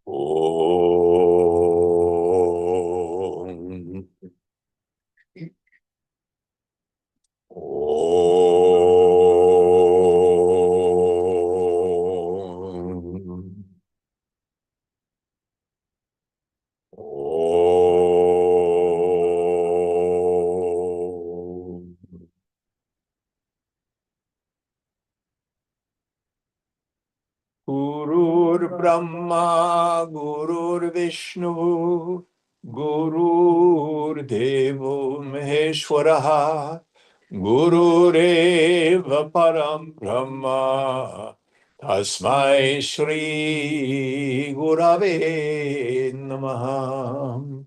Om. Om. Om. Gurur Brahma, Gurur Vishnu, Gurur Devo Maheshwaraha, Gurureva Param Brahma, Tasmai Shri Gurave Namaha.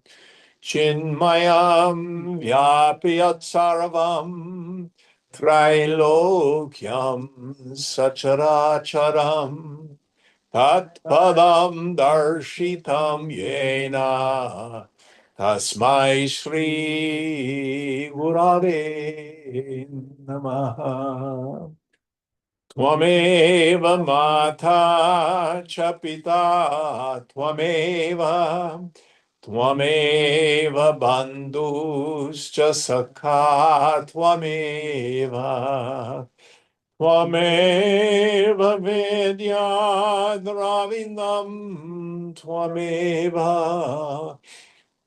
Chinmayam Vyapyat Sarvam Trailokyam Sacharacharam Tatpadam Darshitam Yena Tasmai Shri Gurave Namaha. Tvameva Mata Chapita Tvameva Tvameva Bandhuscha Sakha Tvameva Tvameva Vedya Dravindam Tvameva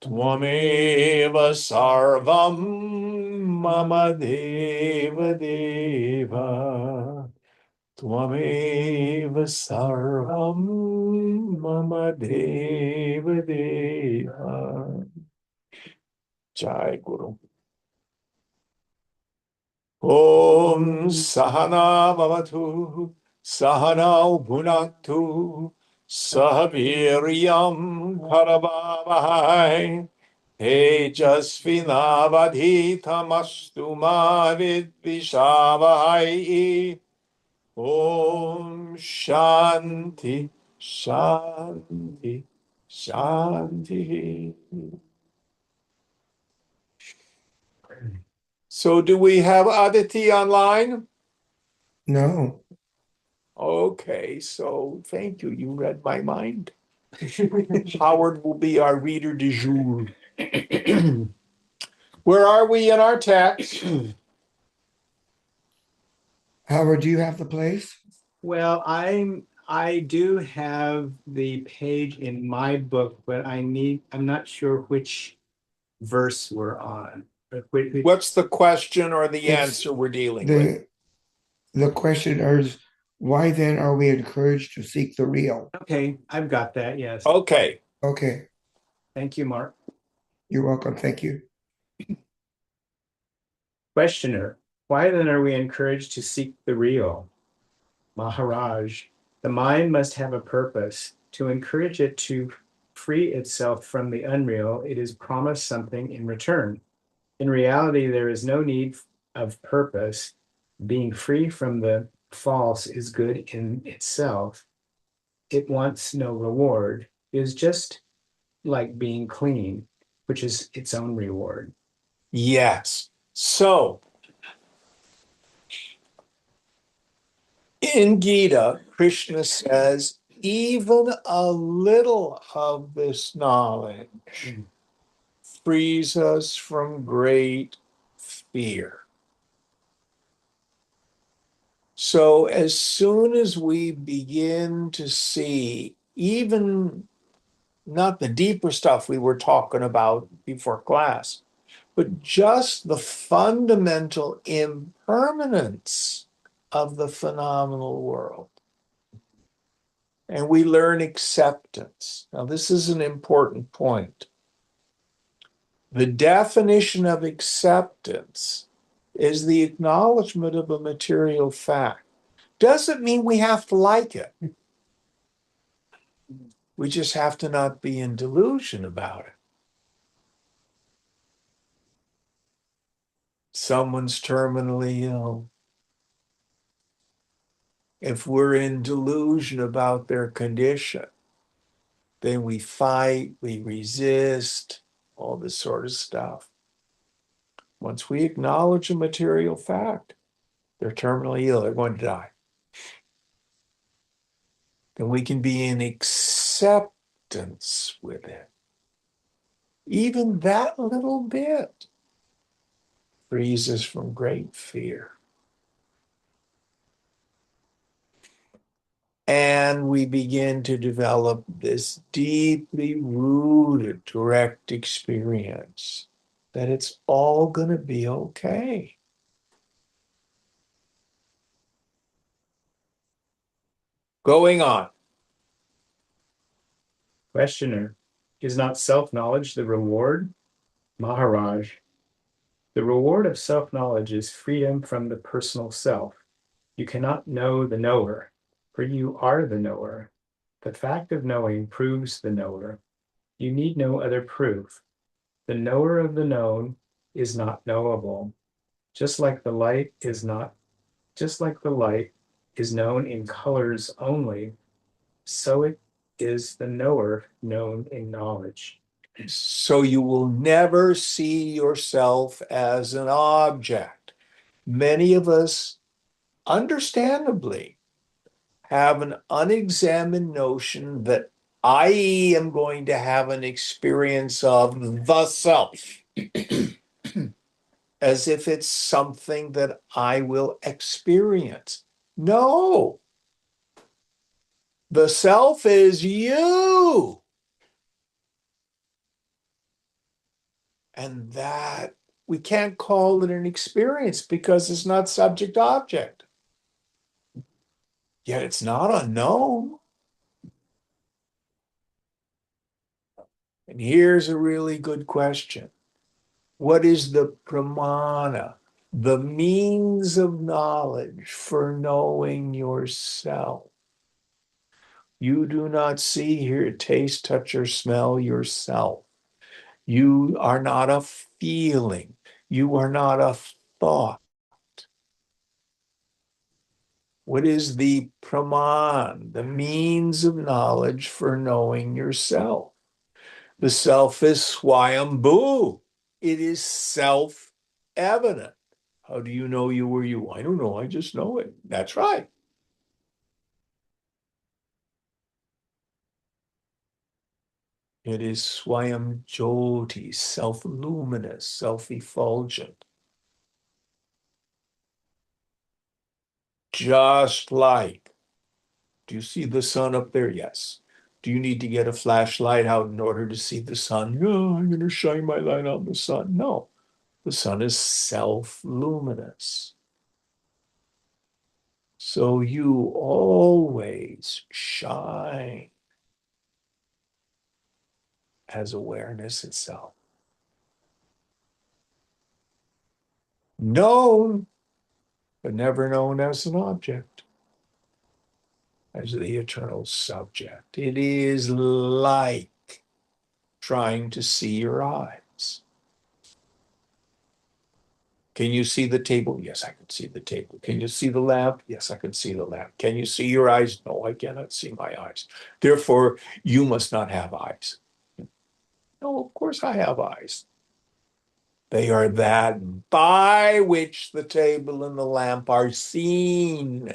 Tvameva Sarvam Mama Deva Deva Tvameva Sarvam Mama Deva Deva. Jai Guru. Om Sahana Bhavatu Sahana Bhunaktu Sahaviryam Karavavahai Tejasvinavadhitamastu ma vidvishavahai. Om Shanti Shanti Shanti. So do we have Aditi online? No. Okay, so thank you. You read my mind. Howard will be our reader du jour. Where are we in our text? Howard, do you have the place? Well, I do have the page in my book, but I'm not sure which verse we're on. What's the question or the It's answer we're dealing with? The question is, why then are we encouraged to seek the real? Okay, I've got that, yes. Okay. Okay, Thank you, Mark. you're welcome. Thank you. Questioner, why then are we encouraged to seek the real? Maharaj, the mind must have a purpose. To encourage it to free itself from the unreal, it is promised something in return. In reality, there is no need of purpose. Being free from the false is good in itself. It wants no reward. It is just like being clean, which is its own reward. Yes. So in Gita, Krishna says, even a little of this knowledge frees us from great fear. So as soon as we begin to see even not the deeper stuff we were talking about before class, but just the fundamental impermanence of the phenomenal world. And we learn acceptance. Now, this is an important point. The definition of acceptance is the acknowledgement of a material fact. Doesn't mean we have to like it. We just have to not be in delusion about it. Someone's terminally ill. If we're in delusion about their condition, then we fight, we resist, all this sort of stuff. Once we acknowledge a material fact, they're terminally ill, they're going to die, then we can be in acceptance distance with it. Even that little bit frees us from great fear. And we begin to develop this deeply rooted direct experience that it's all going to be okay. Going on. Questioner, is not self-knowledge the reward? Maharaj, the reward of self-knowledge is freedom from the personal self. You cannot know the knower, for you are the knower. The fact of knowing proves the knower. You need no other proof. The knower of the known is not knowable. Just like the light is known in colors only, so it is the knower known in knowledge. So you will never see yourself as an object. Many of us, understandably, have an unexamined notion that I am going to have an experience of the self, as if it's something that I will experience. No, the self is you. And that we can't call it an experience because it's not subject object. Yet it's not unknown. And here's a really good question. What is the pramana, the means of knowledge for knowing yourself? You do not see, hear, taste, touch, or smell yourself. You are not a feeling. You are not a thought. What is the praman, the means of knowledge for knowing yourself? The self is swayambhu. It is self-evident. How do you know you were you? I don't know. I just know it. That's right. It is swayam jyoti, self-luminous, self-effulgent. Just like, do you see the sun up there? Yes. Do you need to get a flashlight out in order to see the sun? No, I'm going to shine my light on the sun. No, the sun is self-luminous. So you always shine as awareness itself. Known, but never known as an object, as the eternal subject. It is like trying to see your eyes. Can you see the table? Yes, I can see the table. Can you see the lamp? Yes, I can see the lamp. Can you see your eyes? No, I cannot see my eyes. Therefore, you must not have eyes. No, of course I have eyes. They are that by which the table and the lamp are seen.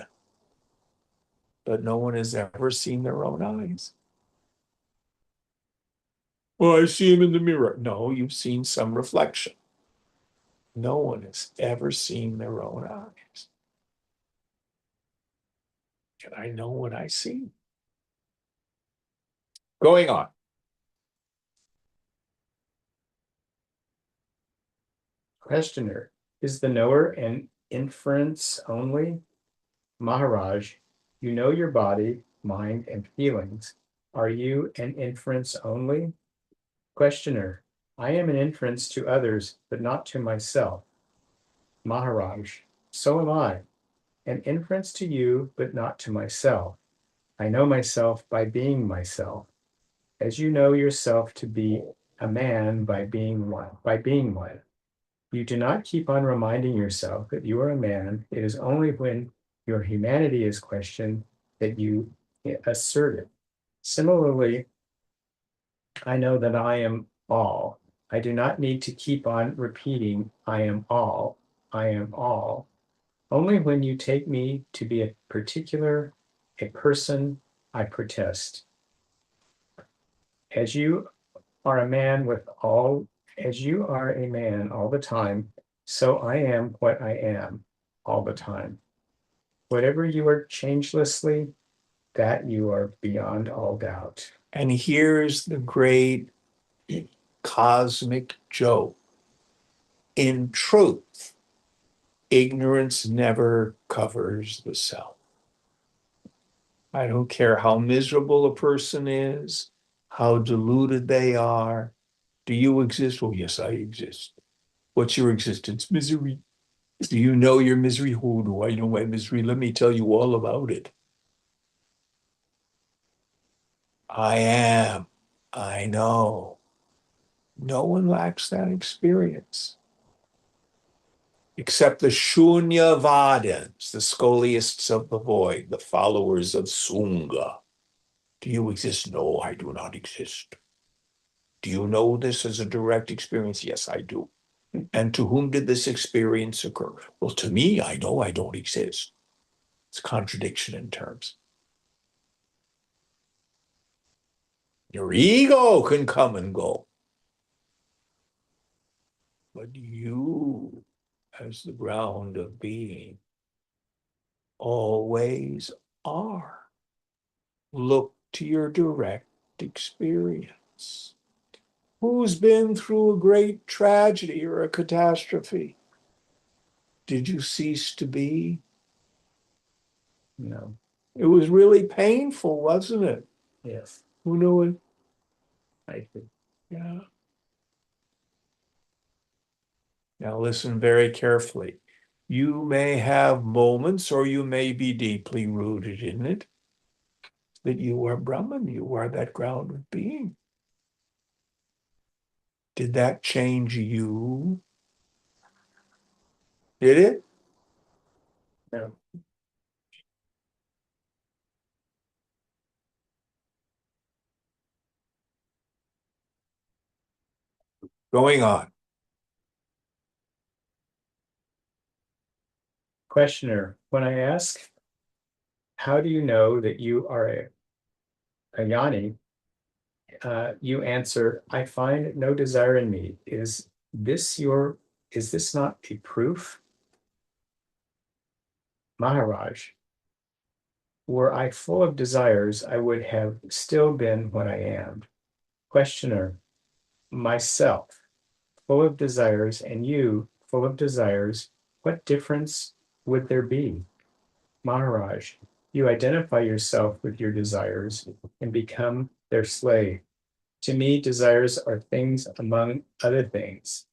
But no one has ever seen their own eyes. Well, I see them in the mirror. No, you've seen some reflection. No one has ever seen their own eyes. And I know what I see. Going on. Questioner, is the knower an inference only? Maharaj, you know your body, mind, and feelings. Are you an inference only? Questioner, I am an inference to others, but not to myself. Maharaj, so am I, an inference to you, but not to myself. I know myself by being myself, as you know yourself to be a man by being one. You do not keep on reminding yourself that you are a man. It is only when your humanity is questioned that you assert it. Similarly, I know that I am all. I do not need to keep on repeating, I am all, I am all. Only when you take me to be a person, I protest. As you are a man with all, as you are a man all the time, so I am what I am all the time. Whatever you are changelessly, that you are beyond all doubt. And here's the great cosmic joke. In truth, ignorance never covers the self. I don't care how miserable a person is, how deluded they are. Do you exist? Oh, yes, I exist. What's your existence? Misery. Do you know your misery? Oh, do I know my misery? Let me tell you all about it. I am. I know. No one lacks that experience except the Shunyavadins, the scholiasts of the void, the followers of Sunga. Do you exist? No, I do not exist. Do you know this as a direct experience? Yes, I do. And to whom did this experience occur? Well, to me, I know I don't exist. It's a contradiction in terms. Your ego can come and go, but you, as the ground of being, always are. Look to your direct experience. Who's been through a great tragedy or a catastrophe? Did you cease to be? No. It was really painful, wasn't it? Yes. Who knew it? I think. Yeah. Now listen very carefully. You may have moments, or you may be deeply rooted in it, that you are Brahman, you are that ground of being. Did that change you? Did it? No. Going on. Questioner, when I ask, how do you know that you are a Yanni? You answer, I find no desire in me. Is this not a proof? Maharaj, were I full of desires, I would have still been what I am. Questioner, myself, full of desires, and you, full of desires, what difference would there be? Maharaj, you identify yourself with your desires and become their slave. To me, desires are things among other things,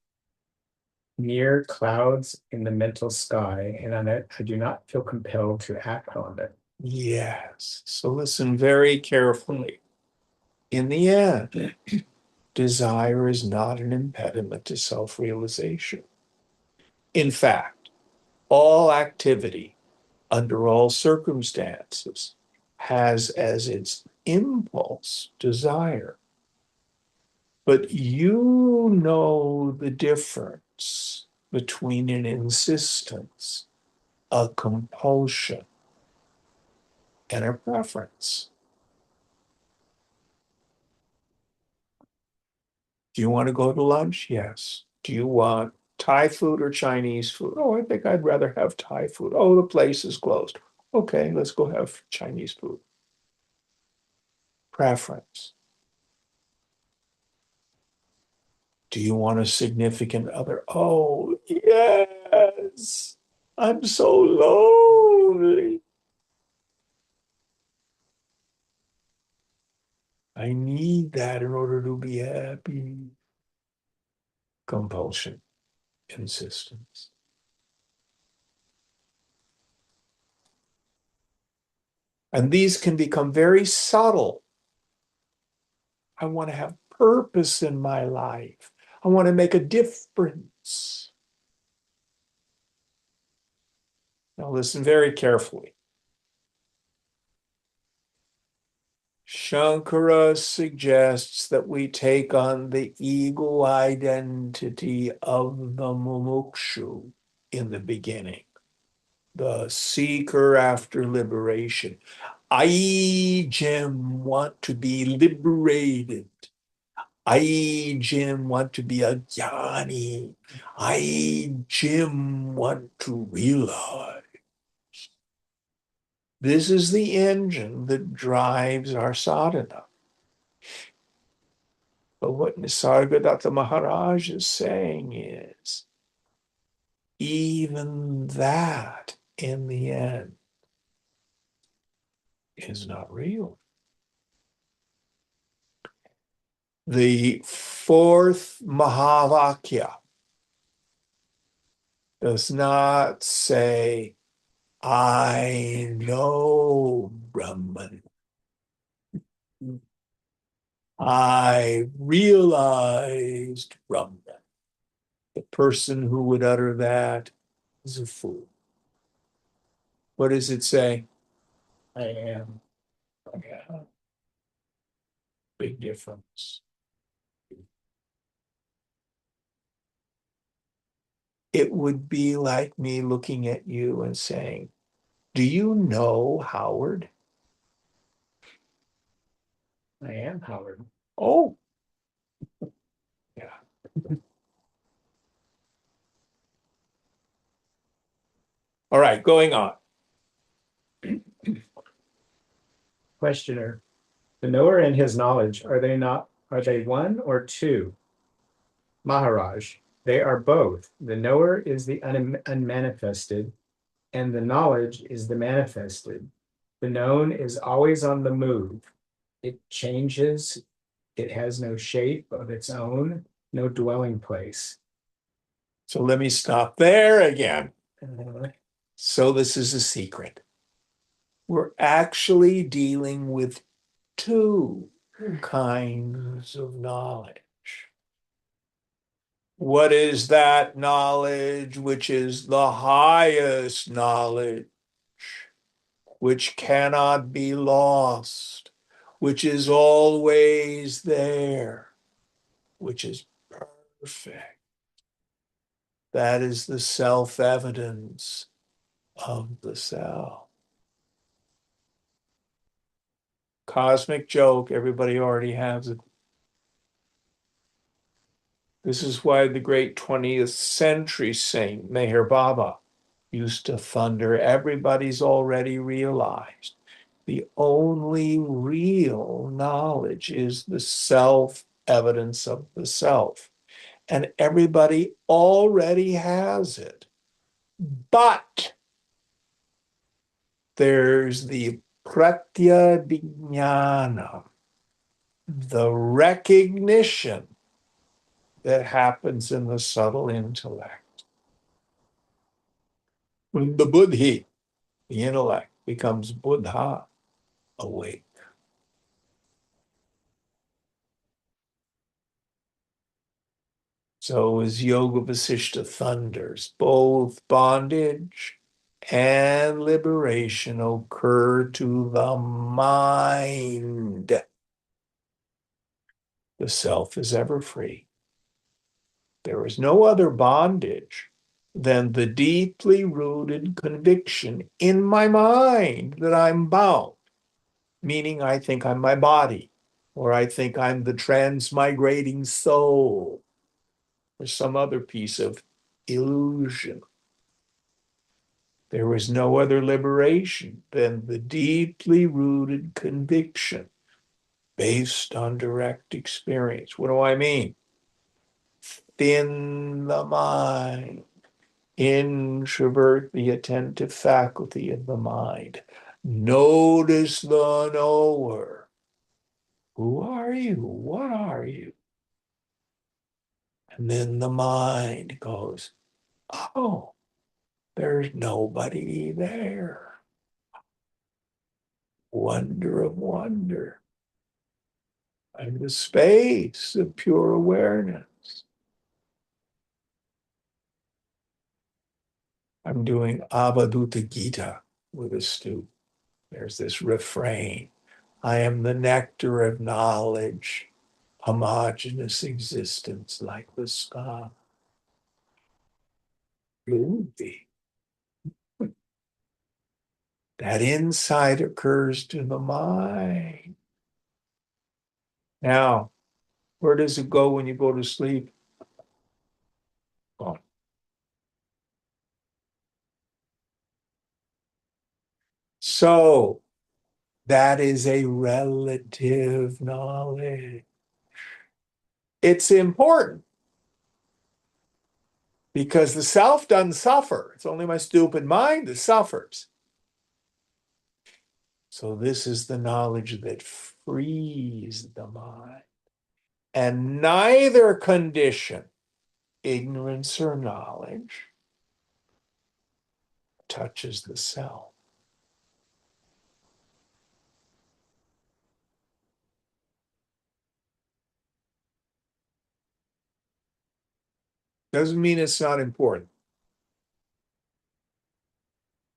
mere clouds in the mental sky, and on it, I do not feel compelled to act on it. Yes. So listen very carefully. In the end, desire is not an impediment to self-realization. In fact, all activity under all circumstances has as its impulse desire. But you know the difference between an insistence, a compulsion, and a preference. Do you want to go to lunch? Yes. Do you want Thai food or Chinese food? Oh, I think I'd rather have Thai food. Oh, the place is closed. Okay, let's go have Chinese food. Preference. Do you want a significant other? Oh, yes. I'm so lonely. I need that in order to be happy. Compulsion, insistence. And these can become very subtle. I want to have purpose in my life. I want to make a difference. Now, listen very carefully. Shankara suggests that we take on the ego identity of the mumukshu in the beginning, the seeker after liberation. I, Jim, want to be liberated. I, Jim, want to be a jnani. I, Jim, want to realize. This is the engine that drives our sadhana. But what Nisargadatta Maharaj is saying is, even that in the end is not real. The fourth Mahavakya does not say, I know Brahman. I realized Brahman. The person who would utter that is a fool. What does it say? I am. Yeah. Big difference. It would be like me looking at you and saying, do you know Howard? I am Howard. Oh, yeah. All right, going on. Questioner. The knower and his knowledge, are they one or two? Maharaj, they are both. The knower is the unmanifested, and the knowledge is the manifested. The known is always on the move. It changes. It has no shape of its own, no dwelling place. So let me stop there again. Uh, So this is a secret. We're actually dealing with two kinds of knowledge. What is that knowledge which is the highest knowledge, which cannot be lost, which is always there, which is perfect? That is the self-evidence of the self. Cosmic joke, everybody already has it. This is why the great 20th century saint, Meher Baba, used to thunder, everybody's already realized. The only real knowledge is the self-evidence of the self. And everybody already has it. But there's the pratyabhignana, the recognition that happens in the subtle intellect. When the buddhi, the intellect, becomes buddha, awake. So as Yoga Vasishta thunders, both bondage and liberation occur to the mind. The self is ever free. There is no other bondage than the deeply rooted conviction in my mind that I'm bound, meaning I think I'm my body, or I think I'm the transmigrating soul, or some other piece of illusion. There is no other liberation than the deeply rooted conviction based on direct experience. What do I mean? Thin the mind, introvert the attentive faculty of the mind. Notice the knower. Who are you? What are you? And then the mind goes, oh, there's nobody there. Wonder of wonder. I'm the space of pure awareness. I'm doing Avaduta Gita with a student. There's this refrain. I am the nectar of knowledge, homogeneous existence like the sky. Ruby. That insight occurs to the mind. Now, Where does it go when you go to sleep? Gone. So that is a relative knowledge. It's important because the self doesn't suffer. It's only my stupid mind that suffers. So this is the knowledge that frees the mind. And neither condition, ignorance or knowledge, touches the self. Doesn't mean it's not important.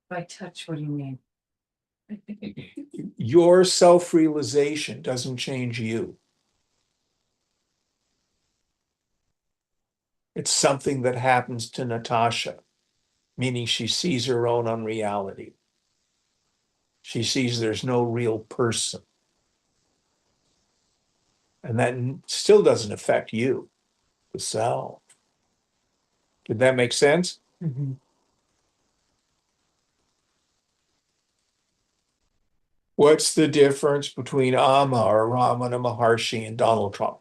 By touch, what do you mean? Your self-realization doesn't change you. It's something that happens to Natasha, meaning she sees her own unreality. She sees there's no real person. And that still doesn't affect you, the self. Did that make sense? Mhm. What's the difference between Amma or Ramana Maharshi and Donald Trump?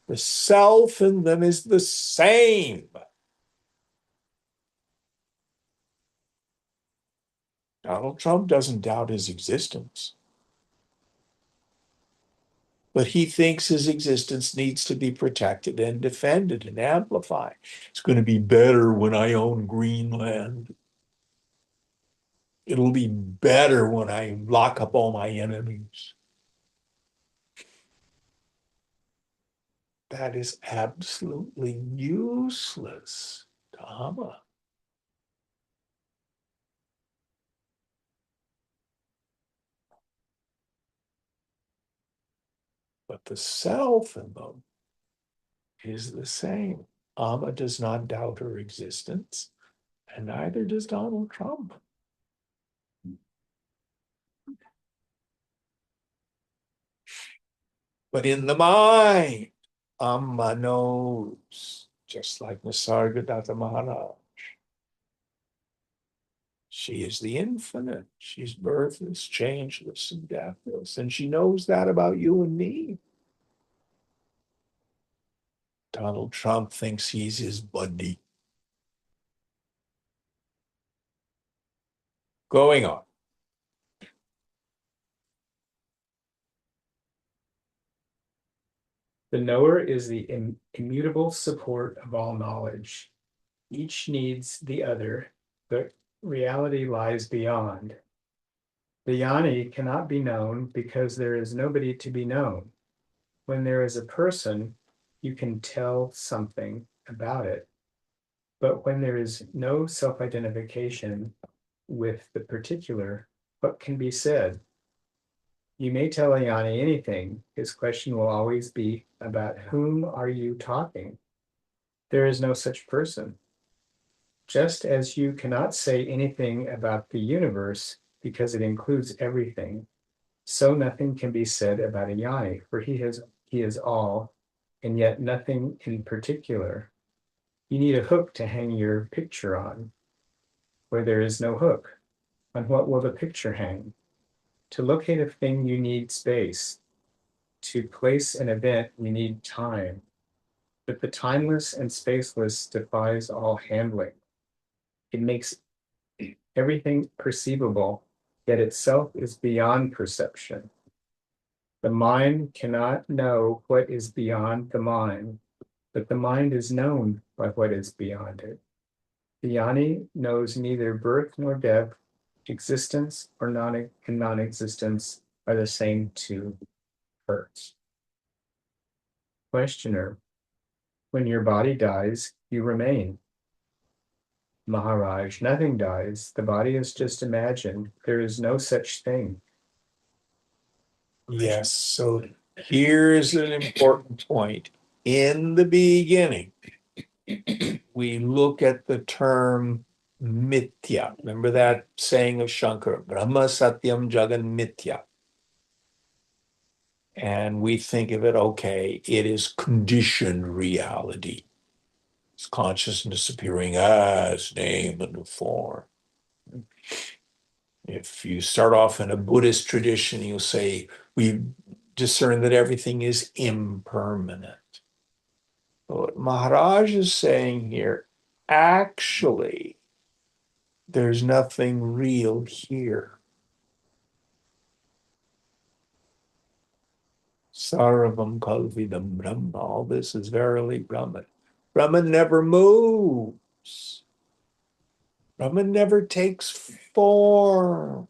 The self in them is the same. Donald Trump doesn't doubt his existence, but he thinks his existence needs to be protected and defended and amplified. It's going to be better when I own Greenland. It'll be better when I lock up all my enemies. That is absolutely useless to Amma. But the self in them is the same. Amma does not doubt her existence, and neither does Donald Trump. But in the mind, Amma knows, just like Nisargadatta Maharaj. She is the infinite. She's birthless, changeless, and deathless. And she knows that about you and me. Donald Trump thinks he's his buddy. Going on. The knower is the immutable support of all knowledge. Each needs the other, but reality lies beyond. The Yanni cannot be known because there is nobody to be known. When there is a person, you can tell something about it. But when there is no self-identification with the particular, what can be said? You may tell a Yanni anything. His question will always be, about whom are you talking? There is no such person. Just as you cannot say anything about the universe because it includes everything, so nothing can be said about a Yanni, for he is all, and yet nothing in particular. You need a hook to hang your picture on, where there is no hook. On what will the picture hang? To locate a thing, you need space. To place an event, you need time. But the timeless and spaceless defies all handling. It makes everything perceivable, yet itself is beyond perception. The mind cannot know what is beyond the mind, but the mind is known by what is beyond it. The Yanni knows neither birth nor death, existence or non-existence are the same to her. Questioner, when your body dies, you remain. Maharaj, nothing dies. The body is just imagined. There is no such thing. Yes, so here's an important point. In the beginning, we look at the term mithya. Remember that saying of Shankara, Brahma Satyam Jagan Mithya. And we think of it, okay, it is conditioned reality. It's consciousness appearing as name and form. If you start off in a Buddhist tradition, you'll say, we discern that everything is impermanent. But what Maharaj is saying here, actually, there's nothing real here. Sarvam Kalvidam Brahma. All this is verily Brahman. Brahman never moves. Brahman never takes form.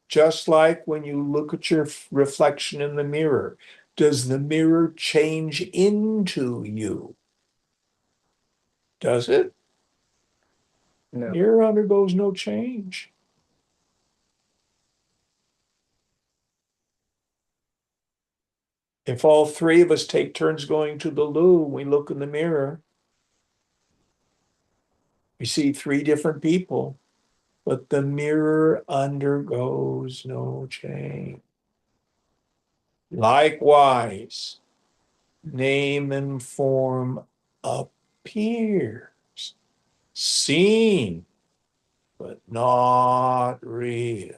Just like when you look at your reflection in the mirror, does the mirror change into you? Does it? No. Mirror undergoes no change. If all three of us take turns going to the loo, we look in the mirror, we see three different people, but the mirror undergoes no change. Likewise, name and form appears, seen, but not real.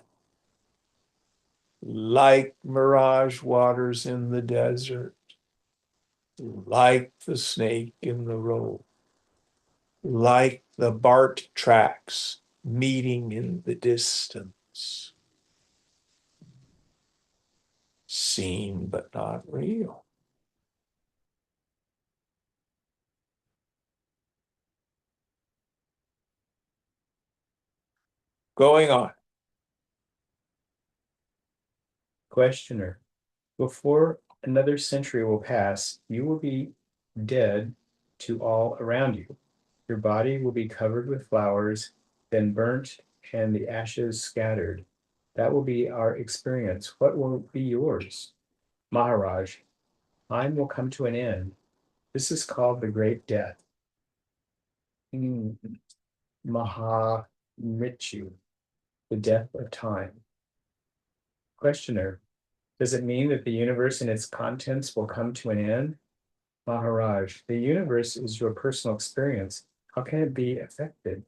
Like mirage waters in the desert, like the snake in the road, like the BART tracks meeting in the distance. Seen but not real. Going on. Questioner. Before another century will pass, you will be dead to all around you. Your body will be covered with flowers, then burnt, and the ashes scattered. That will be our experience. What will be yours? Maharaj, time will come to an end. This is called the Great Death. Mahamrityu, the death of time. Questioner, does it mean that the universe and its contents will come to an end? Maharaj, the universe is your personal experience. How can it be affected?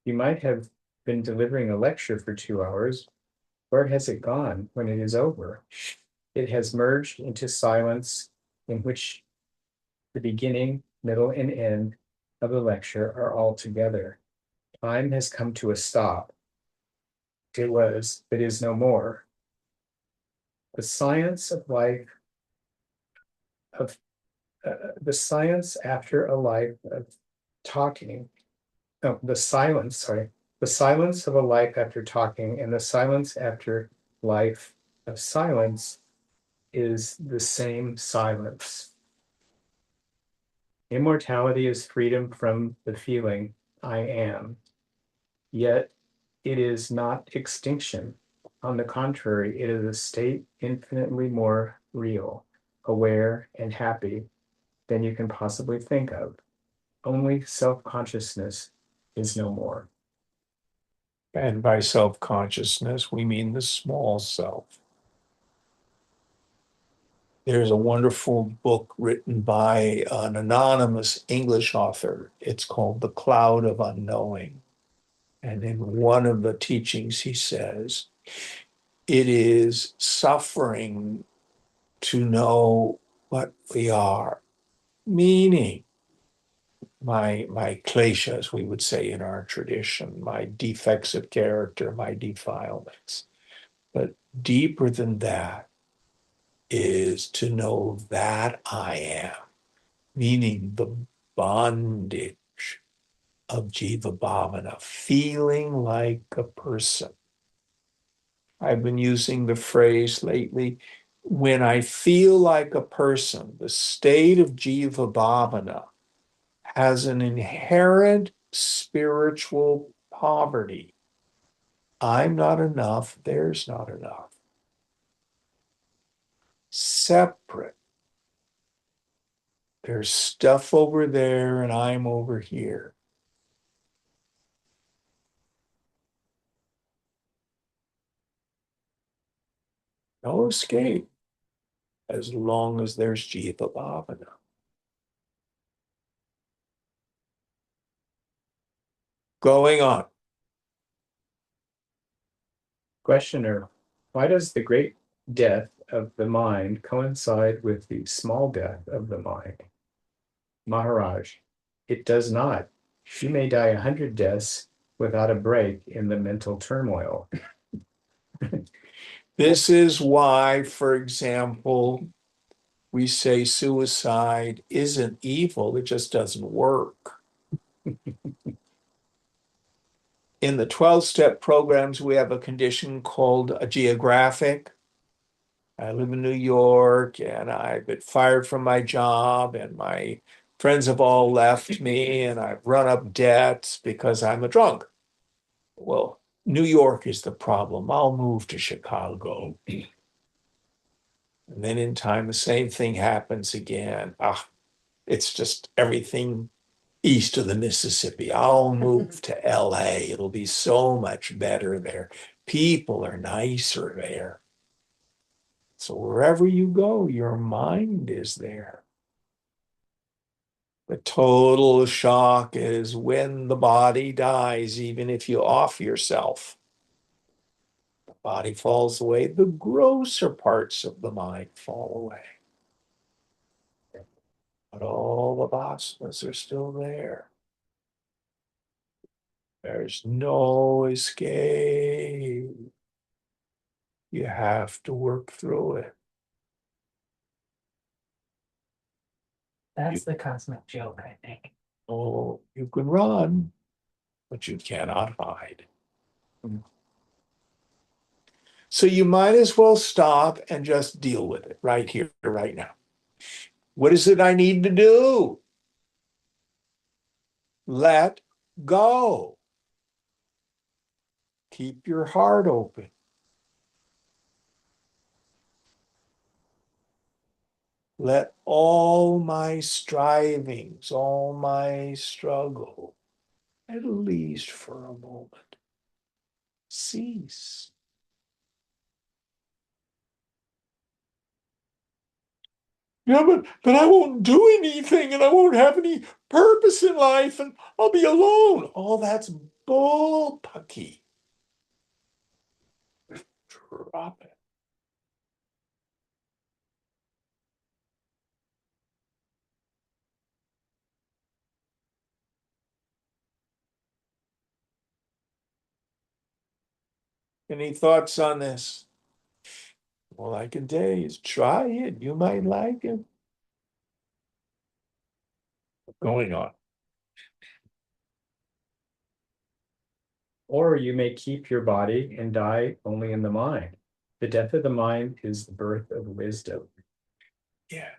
You might have been delivering a lecture for 2 hours. Where has it gone when it is over? It has merged into silence in which the beginning, middle, and end of the lecture are all together. Time has come to a stop. It was, but is no more. The science of life, of the science after a life of talking, no, the silence of a life after talking and the silence after life of silence is the same silence. Immortality is freedom from the feeling I am, yet it is not extinction. On the contrary, it is a state infinitely more real, aware, and happy than you can possibly think of. Only self-consciousness is no more. And by self-consciousness, we mean the small self. There's a wonderful book written by an anonymous English author. It's called The Cloud of Unknowing. And in one of the teachings, he says, it is suffering to know what we are, meaning my klesha, as we would say in our tradition, my defects of character, my defilements. But deeper than that is to know that I am, meaning the bondage of Jiva Bhavana, feeling like a person. I've been using the phrase lately, when I feel like a person, the state of Jiva Bhavana has an inherent spiritual poverty. I'm not enough, there's not enough. Separate. There's stuff over there and I'm over here. No escape. as long as there's Jiva Bhavana. Going on. Questioner, why does the great death of the mind coincide with the small death of the mind? Maharaj, it does not. You may die 100 deaths without a break in the mental turmoil. This is why, for example, we say suicide isn't evil, it just doesn't work. In the 12-step programs, we have a condition called a geographic. I live in New York and I've been fired from my job and my friends have all left me and I've run up debts because I'm a drunk. Well, New York is the problem. I'll move to Chicago. And then in time, the same thing happens again. It's just everything east of the Mississippi. I'll move to LA. It'll be so much better there. People are nicer there. So wherever you go, your mind is there. The total shock is when the body dies, even if you off yourself. The body falls away, the grosser parts of the mind fall away. But all the vasanas are still there. There's no escape. You have to work through it. That's the cosmic joke, I think. Oh, you can run, but you cannot hide. So you might as well stop and just deal with it right here, right now. What is it I need to do? Let go. Keep your heart open. Let all my strivings, all my struggle, at least for a moment, cease. Yeah, but I won't do anything and I won't have any purpose in life and I'll be alone. All that's bull pucky. Drop it. Any thoughts on this? All I can tell you is try it. You might like it. Going on. Or you may keep your body and die only in the mind. The death of the mind is the birth of wisdom. Yeah.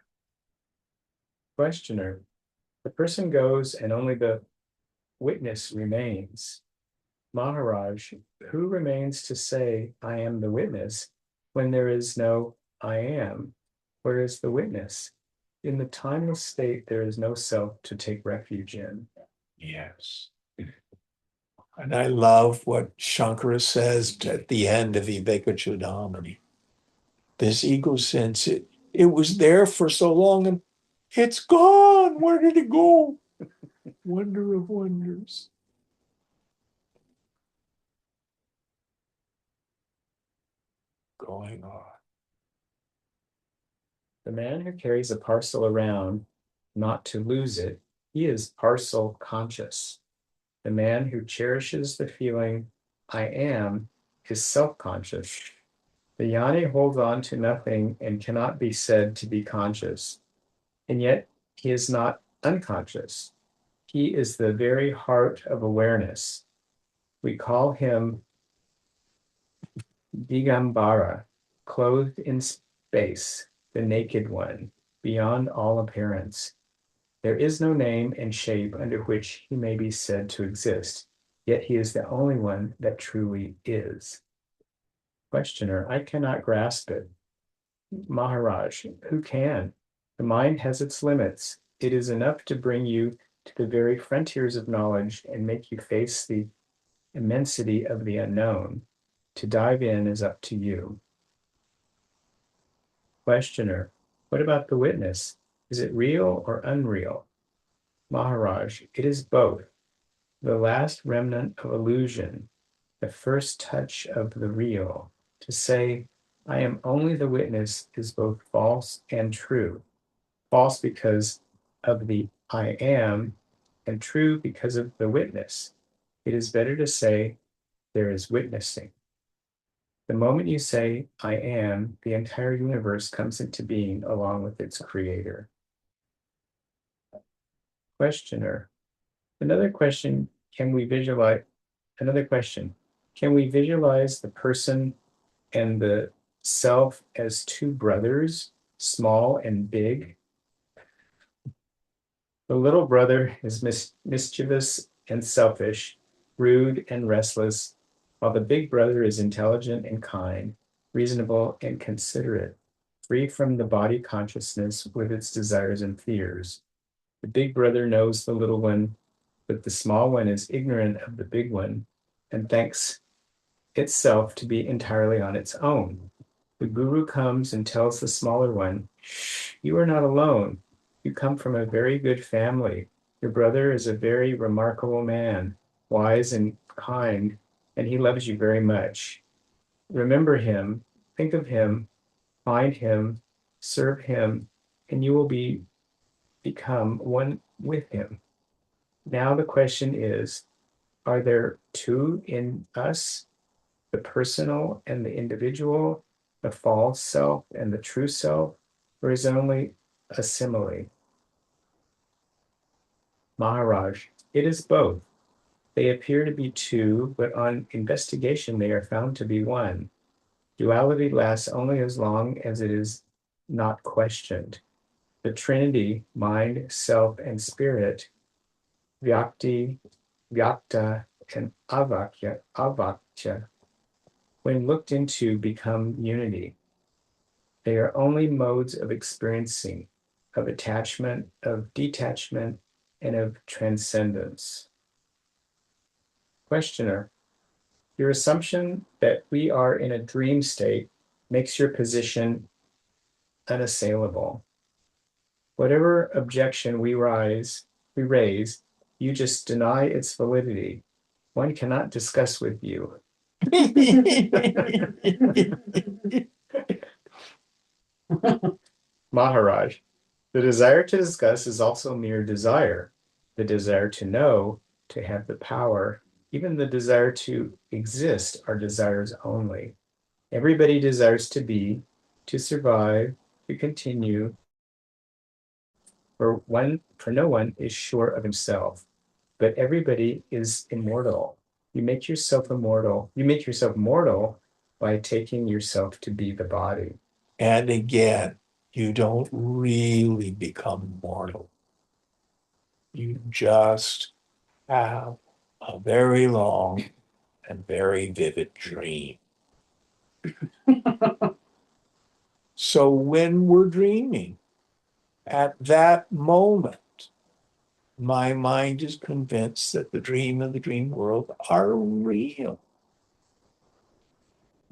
Questioner, the person goes and only the witness remains. Maharaj, who remains to say, I am the witness, when there is no I am? Where is the witness? In the timeless state, there is no self to take refuge in. Yes. And I love what Shankara says at the end of Viveka Chudamani. This ego sense, it was there for so long and it's gone. Where did it go? Wonder of wonders. Going on. The man who carries a parcel around, not to lose it, he is parcel conscious. The man who cherishes the feeling, I am, is self-conscious. The jnani holds on to nothing and cannot be said to be conscious. And yet he is not unconscious. He is the very heart of awareness. We call him Digambara, clothed in space, the naked one, beyond all appearance. There is no name and shape under which he may be said to exist, yet he is the only one that truly is. Questioner, I cannot grasp it. Maharaj, who can? The mind has its limits. It is enough to bring you to the very frontiers of knowledge and make you face the immensity of the unknown. To dive in is up to you. Questioner, What about the witness? Is it real or unreal? Maharaj, it is both. The last remnant of illusion, the first touch of the real. To say, I am only the witness is both false and true. False because of the I am, and true because of the witness. It is better to say, there is witnessing. The moment you say, I am, the entire universe comes into being along with its creator. Questioner. Another question, can we visualize? Another question, can we visualize the person and the self as two brothers, small and big? The little brother is mischievous and selfish, rude and restless, while the big brother is intelligent and kind, reasonable and considerate, free from the body consciousness with its desires and fears. The big brother knows the little one, but the small one is ignorant of the big one and thinks itself to be entirely on its own. The guru comes and tells the smaller one, you are not alone. You come from a very good family. Your brother is a very remarkable man, wise and kind, and he loves you very much. Remember him, think of him, find him, serve him, and you will become one with him. Now the question is, are there two in us, the personal and the individual, the false self and the true self, or is it only a simile? Maharaj, it is both. They appear to be two, but on investigation they are found to be one. Duality lasts only as long as it is not questioned. The Trinity, mind, self, and spirit, Vyakti, Vyakta, and Avakya, when looked into, become unity. They are only modes of experiencing, of attachment, of detachment, and of transcendence. Questioner, your assumption that we are in a dream state makes your position unassailable. Whatever objection we raise, you just deny its validity. One cannot discuss with you. Maharaj, the desire to discuss is also mere desire. The desire to know, to have the power, even the desire to exist are desires only. Everybody desires to be, to survive, to continue. For no one is sure of himself, but everybody is immortal. You make yourself immortal. You make yourself mortal by taking yourself to be the body. And again, you don't really become mortal. You just have a very long and very vivid dream. So when we're dreaming, at that moment, my mind is convinced that the dream and the dream world are real.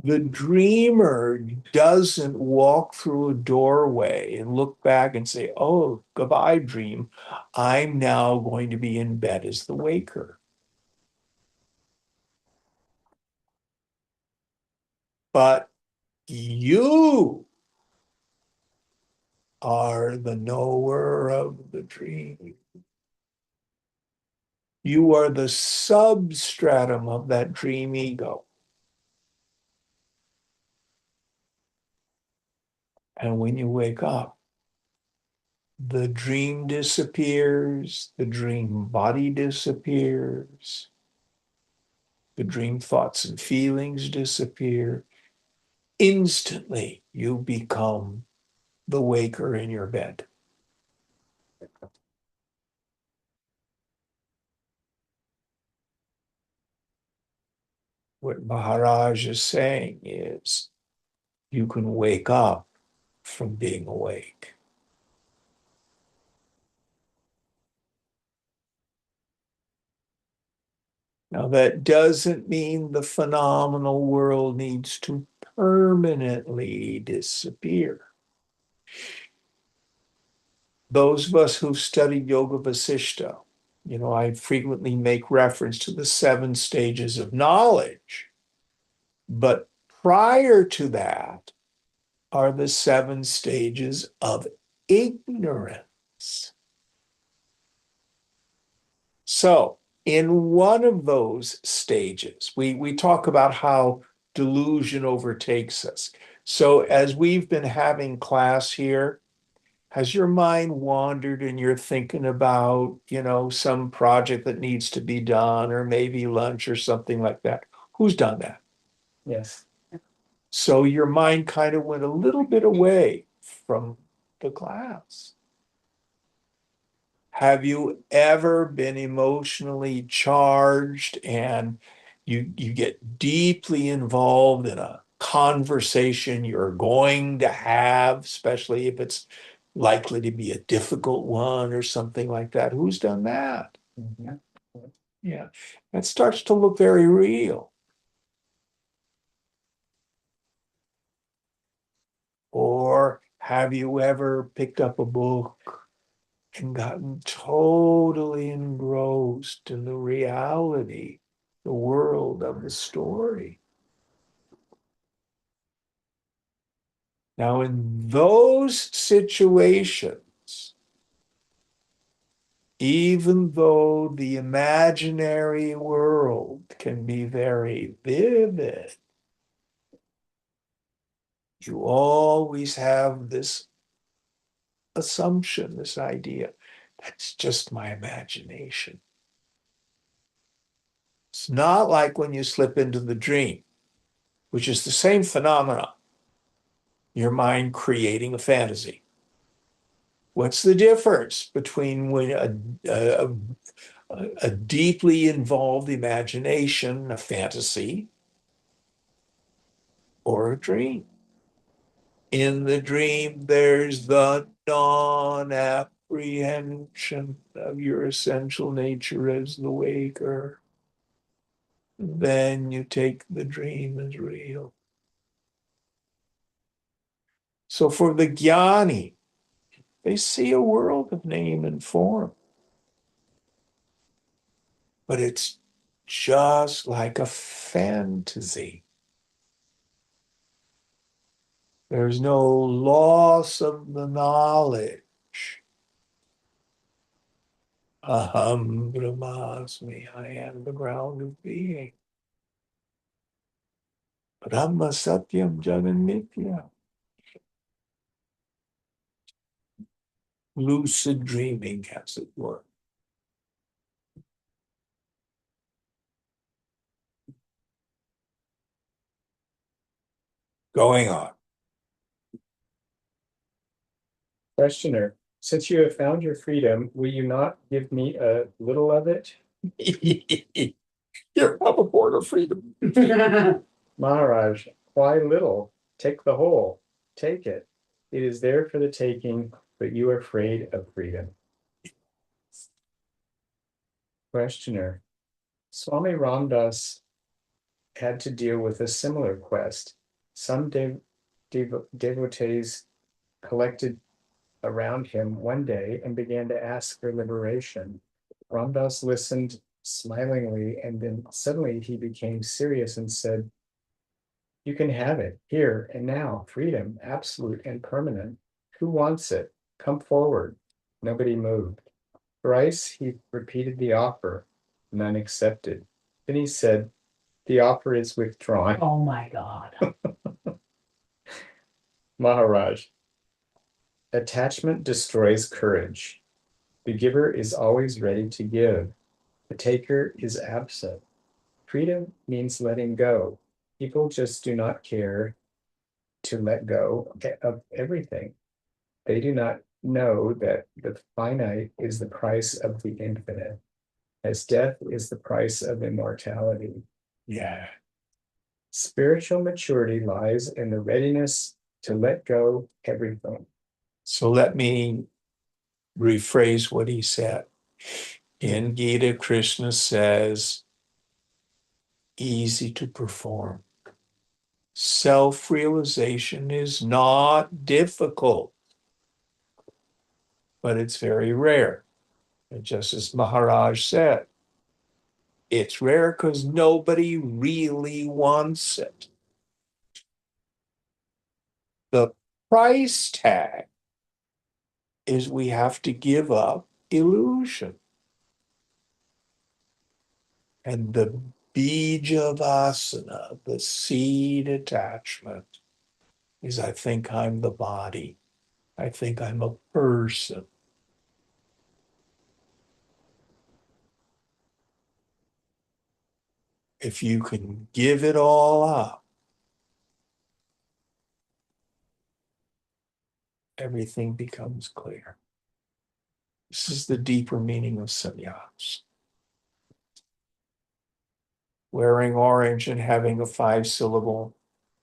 The dreamer doesn't walk through a doorway and look back and say, oh, goodbye, dream. I'm now going to be in bed as the waker. But you are the knower of the dream. You are the substratum of that dream ego. And when you wake up, the dream disappears, the dream body disappears, the dream thoughts and feelings disappear. Instantly, you become the waker in your bed. What Maharaj is saying is you can wake up from being awake. Now, that doesn't mean the phenomenal world needs to permanently disappear. those of us who've studied Yoga Vasishta, I frequently make reference to the 7 stages of knowledge. But prior to that are the 7 stages of ignorance. So, in one of those stages, we talk about how delusion overtakes us. So, as we've been having class here, has your mind wandered and you're thinking about, some project that needs to be done, or maybe lunch or something like that? Who's done that? Yes. So your mind kind of went a little bit away from the class. Have you ever been emotionally charged and you get deeply involved in a conversation you're going to have, especially if it's likely to be a difficult one or something like that? Who's done that? Mhm. Yeah, that starts to look very real. Or have you ever picked up a book and gotten totally engrossed in the reality, the world of the story? Now, in those situations, even though the imaginary world can be very vivid, you always have this assumption, this idea, that's just my imagination. It's not like when you slip into the dream, which is the same phenomenon, your mind creating a fantasy. What's the difference between when a deeply involved imagination, a fantasy, or a dream? In the dream, there's the non-apprehension of your essential nature as the waker. Then you take the dream as real. So for the jnani, they see a world of name and form, but it's just like a fantasy. There's no loss of the knowledge. Aham brahmasmi, I am the ground of being. Brahma satyam jagan mithya. Lucid dreaming, as it were. Going on. Questioner, since you have found your freedom, will you not give me a little of it? You're up aboard of freedom. Maharaj, why little? Take the whole. Take it. It is there for the taking, but you are afraid of freedom. Questioner, Swami Ramdas had to deal with a similar quest. Some devotees collected around him one day and began to ask for liberation. Ramdas listened smilingly, and then suddenly he became serious and said, "You can have it here and now, freedom, absolute and permanent. Who wants it? Come forward." Nobody moved. Thrice he repeated the offer. None accepted. Then he said, "The offer is withdrawn." Oh my God. Maharaj, attachment destroys courage. The giver is always ready to give. The taker is absent. Freedom means letting go. People just do not care to let go of everything. They do not know that the finite is the price of the infinite, as death is the price of immortality. Yeah. Spiritual maturity lies in the readiness to let go everything. So let me rephrase what he said. In Gita, Krishna says, easy to perform. Self-realization is not difficult. but it's very rare. And just as Maharaj said, it's rare because nobody really wants it. The price tag is we have to give up illusion. And the bija vasana, the seed attachment, is I think I'm the body. I think I'm a person. If you can give it all up, everything becomes clear. This is the deeper meaning of sannyas. Wearing orange and having a 5-syllable,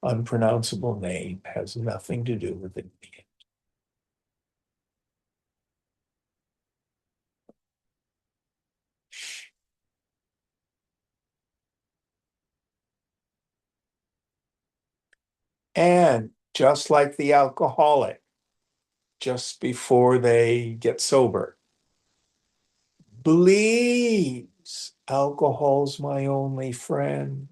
unpronounceable name has nothing to do with it. And just like the alcoholic, just before they get sober, believes alcohol's my only friend.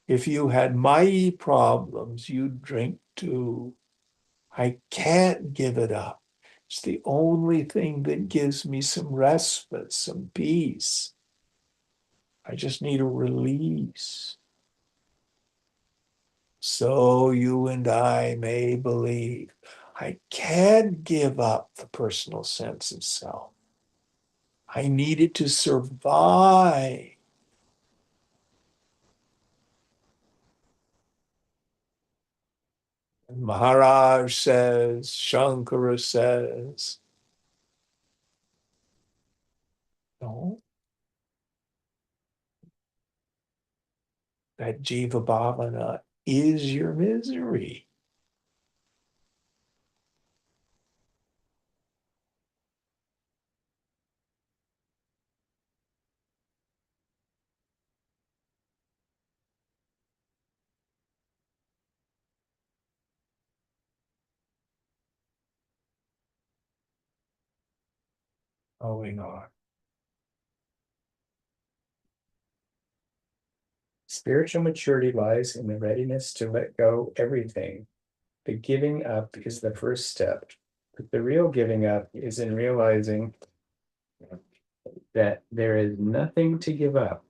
If you had my problems, you'd drink too. I can't give it up. It's the only thing that gives me some respite, some peace. I just need a release. So you and I may believe I can't give up the personal sense of self. I need it to survive. And Maharaj says, Shankara says, no, that Jiva Bhavana is your misery. Going on. Spiritual maturity lies in the readiness to let go everything. The giving up is the first step. But the real giving up is in realizing that there is nothing to give up,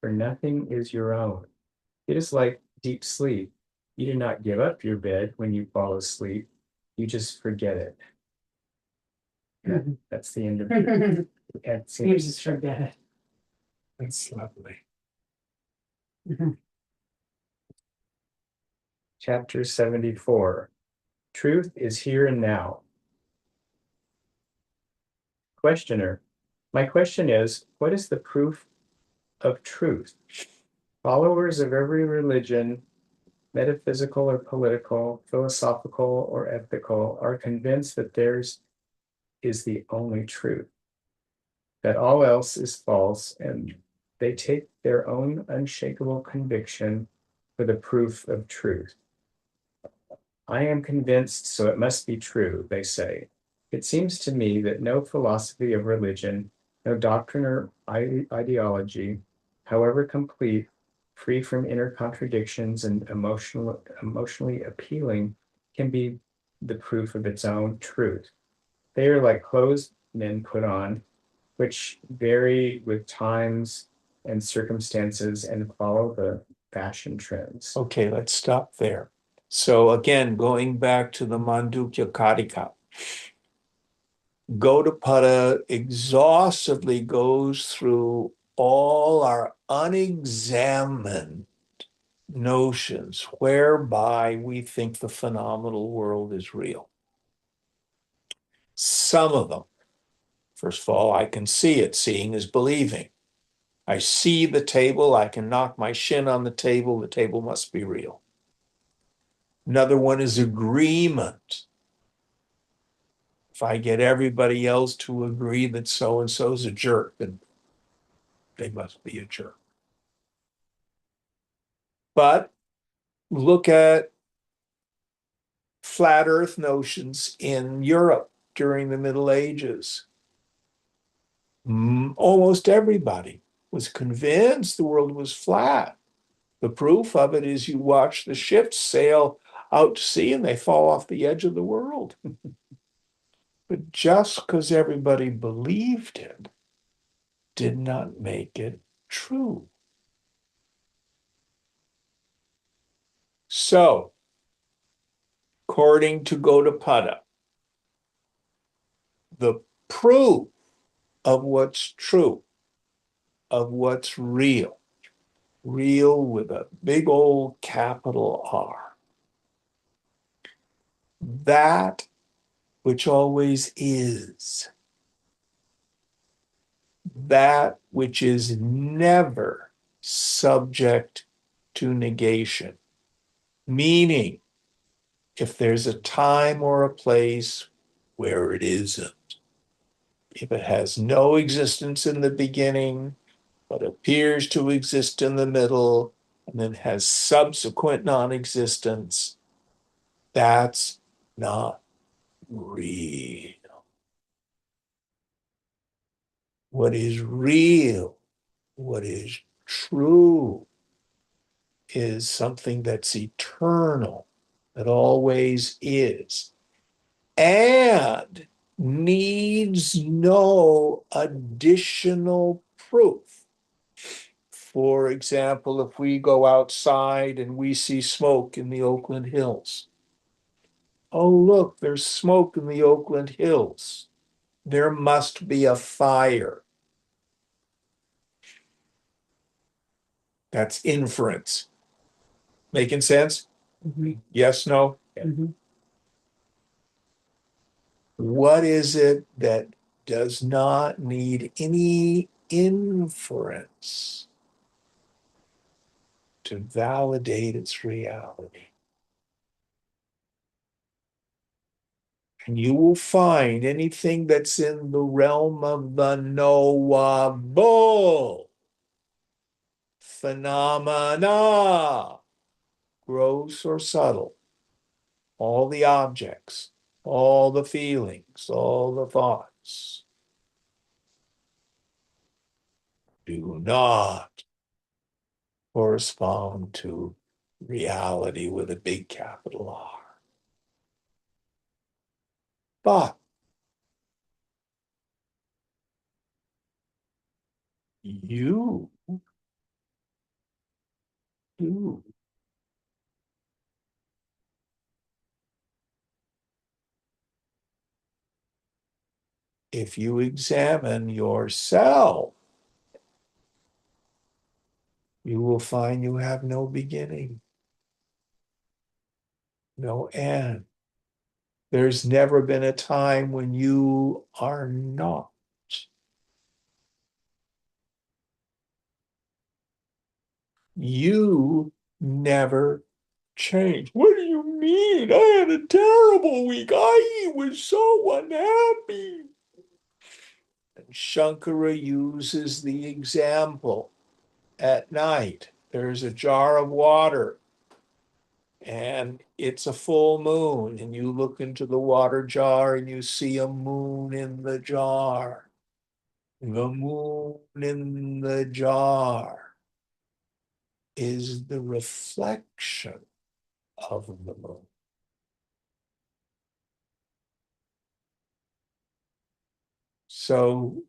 for nothing is your own. It is like deep sleep. You do not give up your bed when you fall asleep. You just forget it. That's the end of it. You just forget it. That's lovely. Chapter 74. Truth is here and now. Questioner. My question is, what is the proof of truth? Followers of every religion, metaphysical or political, philosophical or ethical, are convinced that theirs is the only truth, that all else is false, and they take their own unshakable conviction for the proof of truth. I am convinced, so it must be true, they say. It seems to me that no philosophy of religion, no doctrine or ideology, however complete, free from inner contradictions and emotionally appealing, can be the proof of its own truth. They are like clothes men put on, which vary with times and circumstances and follow the fashion trends. Okay, let's stop there. So again, going back to the Mandukya Karika, Gaudapada exhaustively goes through all our unexamined notions whereby we think the phenomenal world is real. Some of them, first of all, I can see it. Seeing is believing. I see the table, I can knock my shin on the table must be real. Another one is agreement. If I get everybody else to agree that so-and-so's a jerk, then they must be a jerk. But look at flat earth notions in Europe. during the Middle Ages. Almost everybody was convinced the world was flat. The proof of it is you watch the ships sail out to sea and they fall off the edge of the world. But just because everybody believed it did not make it true. So, according to Gaudapada, the proof of what's true, of what's real, real with a big old capital R, that which always is, that which is never subject to negation. Meaning, if there's a time or a place where it isn't, if it has no existence in the beginning, but appears to exist in the middle, and then has subsequent non-existence, that's not real. What is real, what is true, is something that's eternal, that always is, and needs no additional proof. For example, if we go outside and we see smoke in the Oakland Hills, oh, look, there's smoke in the Oakland Hills. There must be a fire. That's inference. Making sense? Mhm. Yes, no? Mhm. What is it that does not need any inference to validate its reality? And you will find anything that's in the realm of the knowable phenomena, gross or subtle, all the objects, all the feelings, all the thoughts, do not correspond to reality with a big capital R. But you do. If you examine yourself, you will find you have no beginning, no end. There's never been a time when you are not. You never change. What do you mean? I had a terrible week. I was so unhappy. And Shankara uses the example at night. There's a jar of water and it's a full moon, and you look into the water jar and you see a moon in the jar. The moon in the jar is the reflection of the moon. So,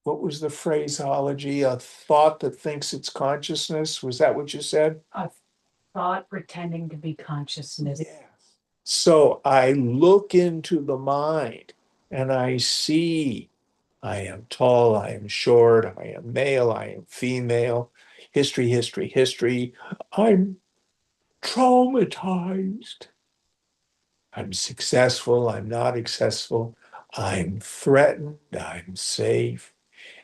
what was the phraseology? A thought that thinks it's consciousness? Was that what you said? A thought pretending to be consciousness. Yes. So I look into the mind and I see I am tall, I am short, I am male, I am female, history, history, history. I'm traumatized. I'm successful, I'm not successful, I'm threatened, I'm safe.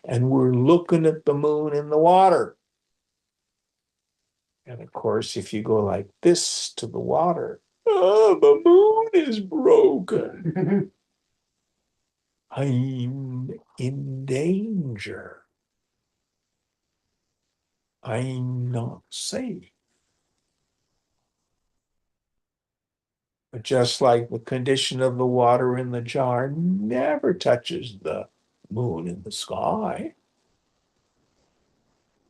And we're looking at the moon in the water. And of course, if you go like this to the water, oh, the moon is broken. I'm in danger. I'm not safe. But just like the condition of the water in the jar never touches the moon in the sky,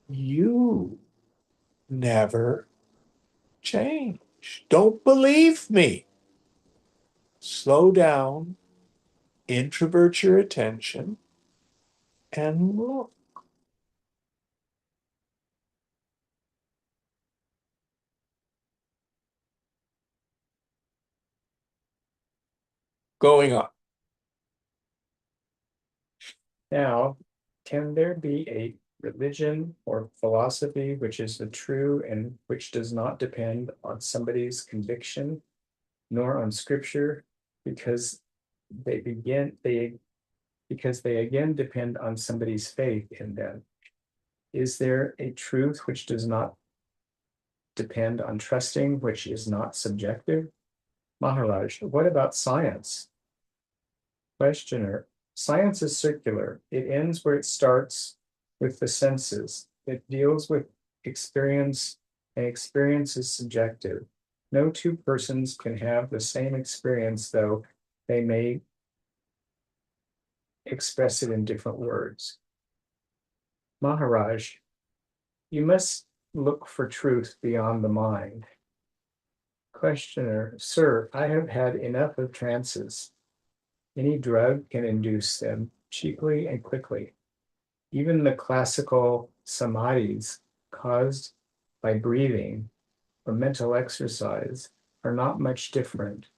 you never change. Don't believe me. Slow down, introvert your attention, and look. Going on. Now, can there be a religion or philosophy which is the true and which does not depend on somebody's conviction nor on scripture because they again depend on somebody's faith in them? Is there a truth which does not depend on trusting, which is not subjective? Maharaj, what about science? Questioner, science is circular. It ends where it starts with the senses. It deals with experience, and experience is subjective. No two persons can have the same experience, though they may express it in different words. Maharaj, you must look for truth beyond the mind. Questioner, sir, I have had enough of trances. Any drug can induce them cheaply and quickly. Even the classical samadhis caused by breathing or mental exercise are not much different.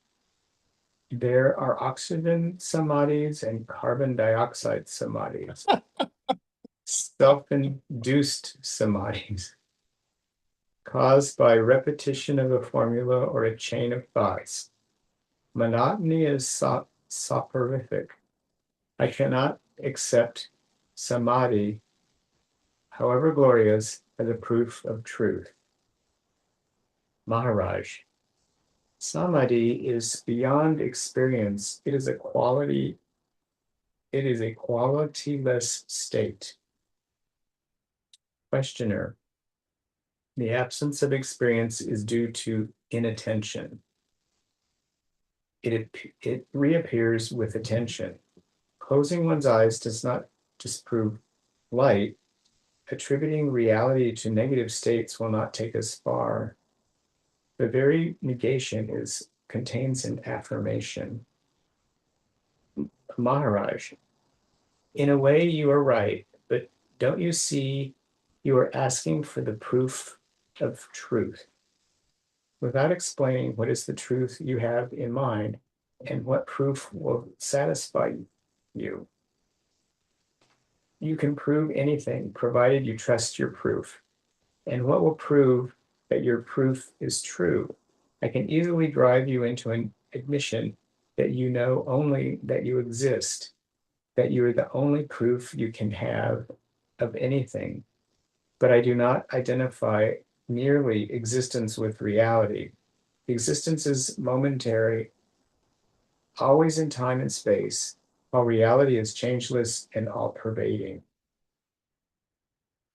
There are oxygen samadhis and carbon dioxide samadhis, self-induced samadhis, caused by repetition of a formula or a chain of thoughts. Monotony is soporific. I cannot accept samadhi, however glorious, as a proof of truth. Maharaj, samadhi is beyond experience. It is a qualityless state. Questioner, the absence of experience is due to inattention. It reappears with attention. Closing one's eyes does not disprove light. Attributing reality to negative states will not take us far. The very negation contains an affirmation. Maharaj, in a way you are right, but don't you see you are asking for the proof of truth without explaining what is the truth you have in mind and what proof will satisfy you. You can prove anything provided you trust your proof. And what will prove that your proof is true? I can easily drive you into an admission that you know only that you exist, that you are the only proof you can have of anything. But I do not identify merely existence with reality. Existence is momentary, always in time and space, while reality is changeless and all-pervading.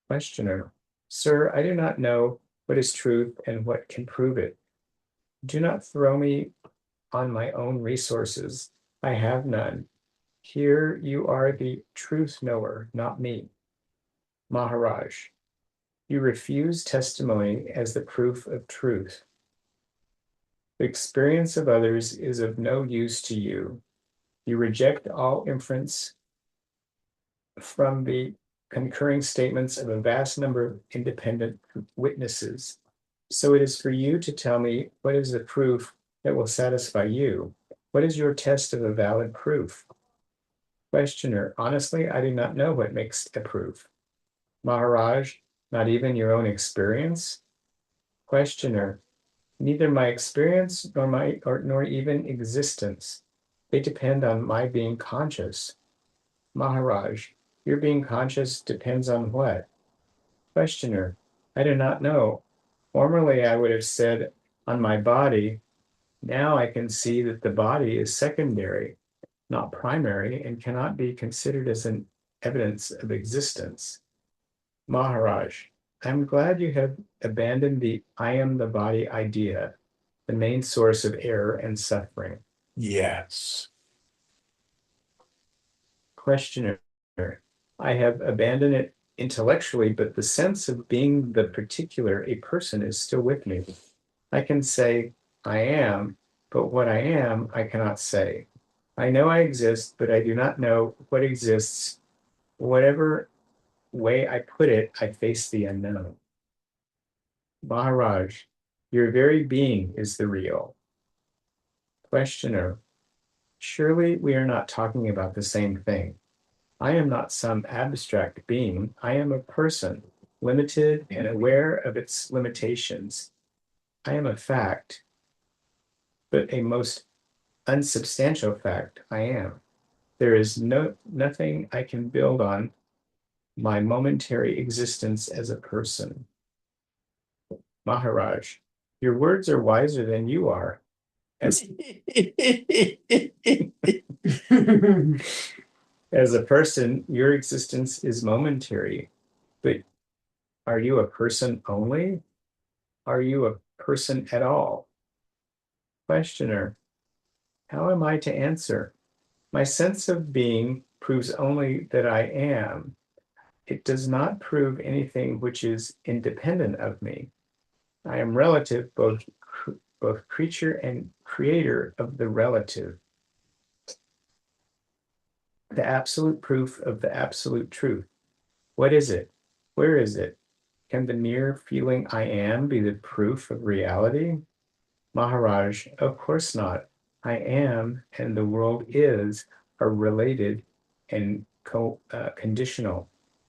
Questioner, sir, I do not know what is truth and what can prove it. Do not throw me on my own resources. I have none. Here you are the truth knower, not me. Maharaj, you refuse testimony as the proof of truth. The experience of others is of no use to you. You reject all inference from the concurring statements of a vast number of independent witnesses. So it is for you to tell me what is the proof that will satisfy you. What is your test of a valid proof? Questioner, honestly, I do not know what makes a proof. Maharaj, not even your own experience? Questioner, neither my experience nor even existence. They depend on my being conscious. Maharaj, your being conscious depends on what? Questioner, I do not know. Formerly, I would have said on my body. Now I can see that the body is secondary, not primary, and cannot be considered as an evidence of existence. Maharaj, I'm glad you have abandoned the I am the body idea. the main source of error and suffering. Yes. Questioner, I have abandoned it intellectually, but the sense of being the particular, a person, is still with me. I can say I am, but what I am, I cannot say. I know I exist, but I do not know what exists. Whatever way I put it, I face the unknown. Maharaj, your very being is the real. Questioner, surely we are not talking about the same thing. I am not some abstract being. I am a person, limited and aware of its limitations. I am a fact, but a most unsubstantial fact. I am. There is nothing I can build on my momentary existence as a person. Maharaj, your words are wiser than you are. As, as a person, your existence is momentary, but are you a person only? Are you a person at all? Questioner, how am I to answer? My sense of being proves only that I am. It does not prove anything which is independent of me. I am relative, both creature and creator of the relative. The absolute proof of the absolute truth. What is it? Where is it? Can the mere feeling I am be the proof of reality? Maharaj, of course not. I am and the world is are related and conditional.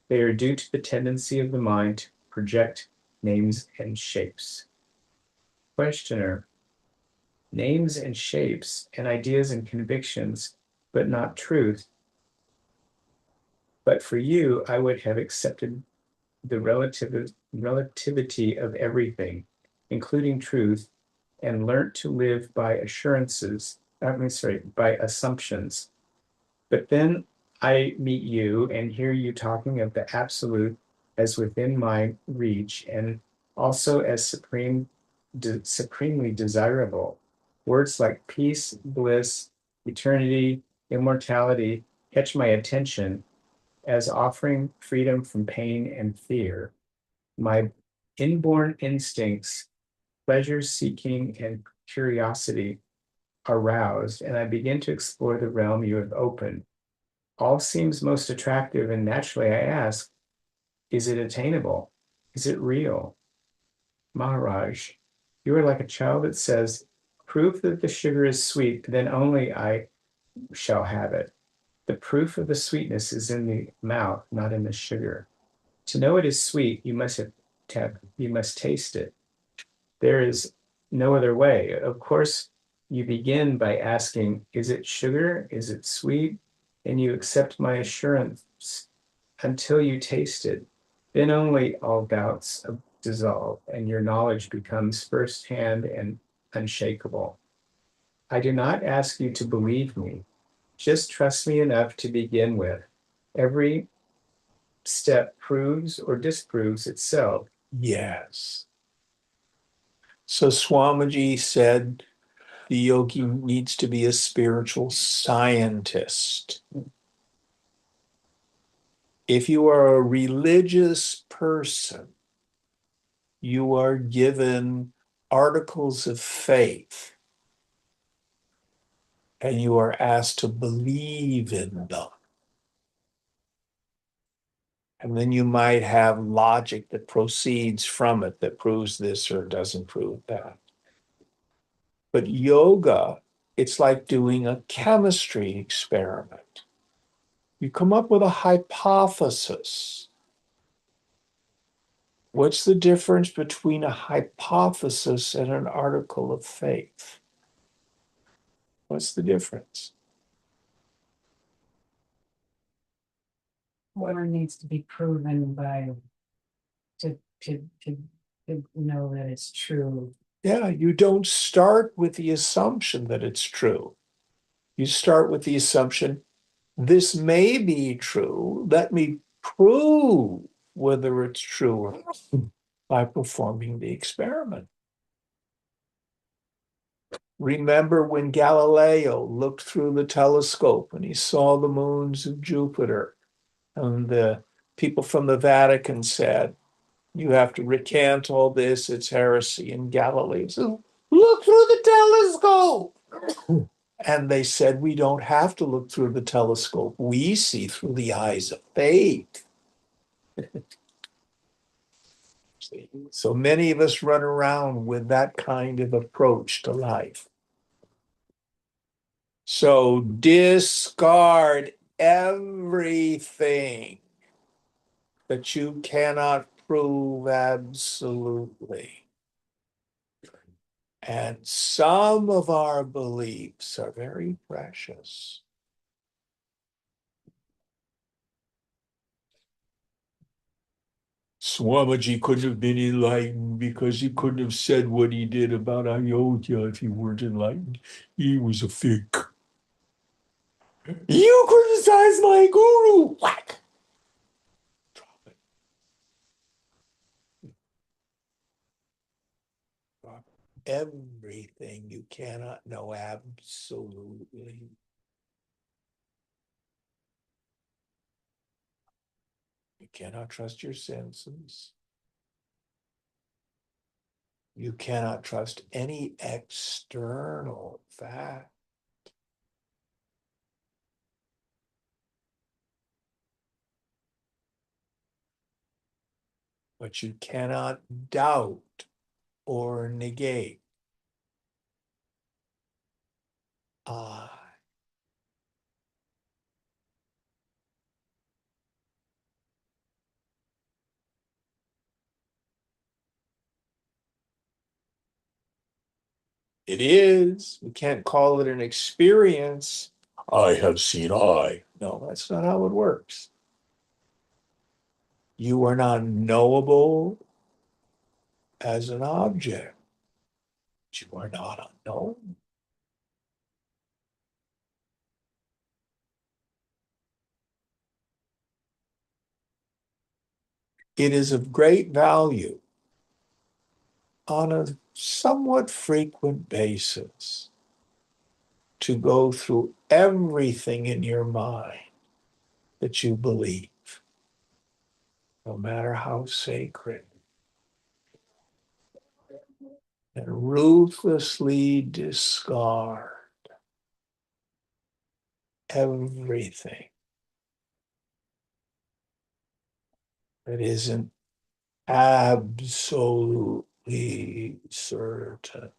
They are due to the tendency of the mind to project names and shapes. Questioner, names and shapes and ideas and convictions, but not truth. But for you, I would have accepted the relativity of everything, including truth, and learnt to live by by assumptions. But then I meet you and hear you talking of the absolute as within my reach and also as supremely desirable. Words like peace, bliss, eternity, immortality catch my attention as offering freedom from pain and fear. My inborn instincts, pleasure seeking and curiosity are roused, and I begin to explore the realm you have opened. All seems most attractive, and naturally I ask, is it attainable? Is it real? Maharaj, you are like a child that says, prove that the sugar is sweet, then only I shall have it. The proof of the sweetness is in the mouth, not in the sugar. To know it is sweet, you must taste it. There is no other way. Of course, you begin by asking, is it sugar? Is it sweet? And you accept my assurance until you taste it. Then only all doubts dissolve and your knowledge becomes firsthand and unshakable. I do not ask you to believe me. Just trust me enough to begin with. Every step proves or disproves itself. Yes. So Swamiji said the yogi needs to be a spiritual scientist. If you are a religious person, you are given articles of faith and you are asked to believe in them. And then you might have logic that proceeds from it that proves this or doesn't prove that. But yoga, it's like doing a chemistry experiment. You come up with a hypothesis. What's the difference between a hypothesis and an article of faith? What's the difference? One needs to be proven by to know that it's true. Yeah, you don't start with the assumption that it's true. You start with the assumption, this may be true. Let me prove whether it's true or not by performing the experiment. Remember when Galileo looked through the telescope and he saw the moons of Jupiter, and the people from the Vatican said, you have to recant all this, it's heresy. And Galileo said, look through the telescope. And they said, we don't have to look through the telescope. We see through the eyes of faith. So many of us run around with that kind of approach to life. So discard everything that you cannot prove absolutely. And some of our beliefs are very precious. Swamiji couldn't have been enlightened because he couldn't have said what he did about Ayodhya if he weren't enlightened. He was a fig. You criticize my guru. Whack. Drop it. Drop everything you cannot know absolutely. You cannot trust your senses. You cannot trust any external fact. But you cannot doubt or negate. I. It is. We can't call it an experience. I have seen I. No, that's not how it works. You are not knowable as an object. You are not unknown. It is of great value on a somewhat frequent basis to go through everything in your mind that you believe, no matter how sacred, and ruthlessly discard everything that isn't absolutely certain.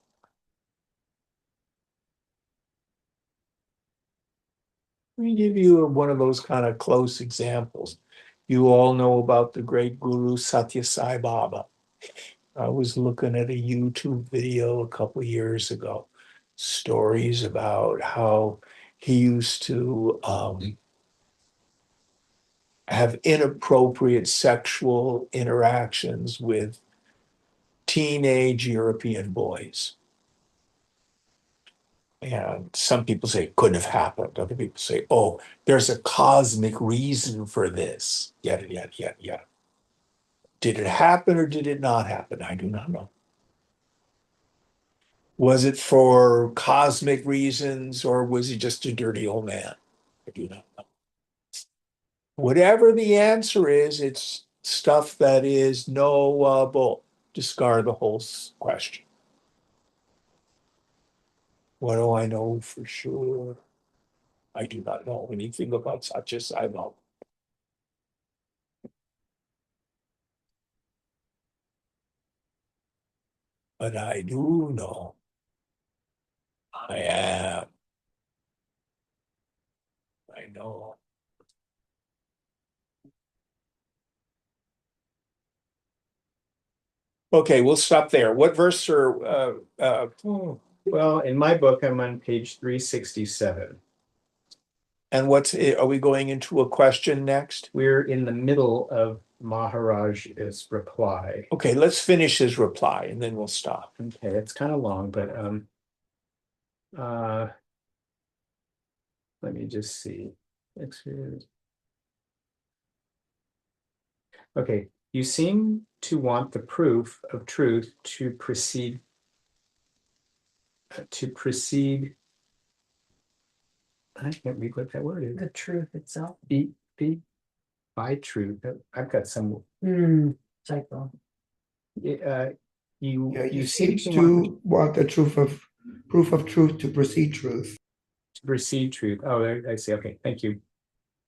Let me give you one of those kind of close examples. You all know about the great guru Satya Sai Baba. I was looking at a YouTube video a couple of years ago, stories about how he used to have inappropriate sexual interactions with teenage European boys. And some people say it couldn't have happened. Other people say, oh, there's a cosmic reason for this. Yada, yada, yada, yada. Did it happen or did it not happen? I do not know. Was it for cosmic reasons or was he just a dirty old man? I do not know. Whatever the answer is, it's stuff that is knowable. Discard the whole question. What do I know for sure? I do not know anything about Satya Sai Baba. But I do know I am. I know. Okay, we'll stop there. What verse are Well, in my book, I'm on page 367. and are we going into a question next? We're in the middle of Maharaj's reply. Okay, let's finish his reply and then we'll stop. Okay, it's kind of long, but let me just see. Okay, you seem to want the proof of truth to precede to precede. I can't read what that word is. The truth itself. Be by truth. I've got some. Typo. You Yeah, you seem seem to to want the proof of truth to precede truth. to precede truth. Oh, I see. Okay, thank you.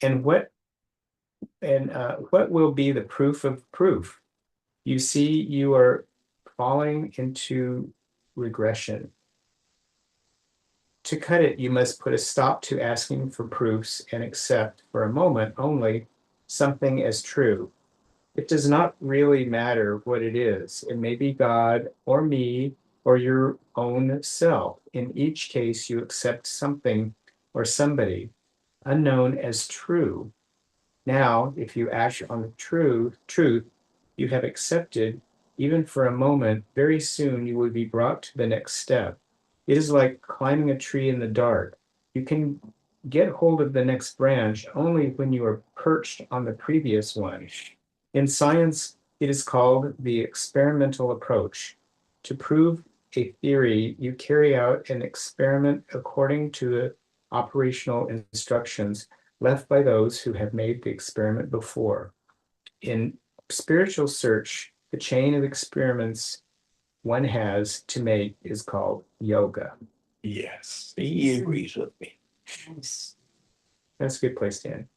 And what will be the proof of proof? You see, you are falling into regression. To cut it, you must put a stop to asking for proofs and accept for a moment only something as true. It does not really matter what it is. It may be God or me or your own self. In each case, you accept something or somebody unknown as true. Now, if you act on the truth you have accepted, even for a moment, very soon you will be brought to the next step. It is like climbing a tree in the dark. You can get hold of the next branch only when you are perched on the previous one. In science, it is called the experimental approach. To prove a theory, you carry out an experiment according to the operational instructions left by those who have made the experiment before. In spiritual search, the chain of experiments one has to make is called yoga. Yes, he agrees with me. Nice. That's a good place to end.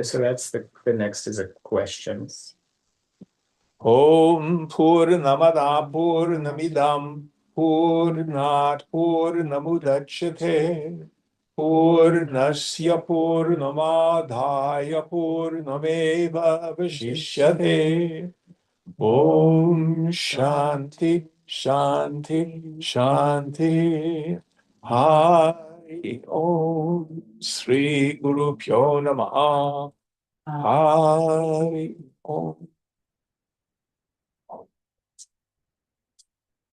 So that's the next is a question. Om Purnamada Purnamidam Purnat Purnamudachyate Purnasya Purnamadhaya Purnameva Vashishyate. Om Shanti Shanti Shanti. Hari Om Sri Guru Pyo Namaha. Hari Om.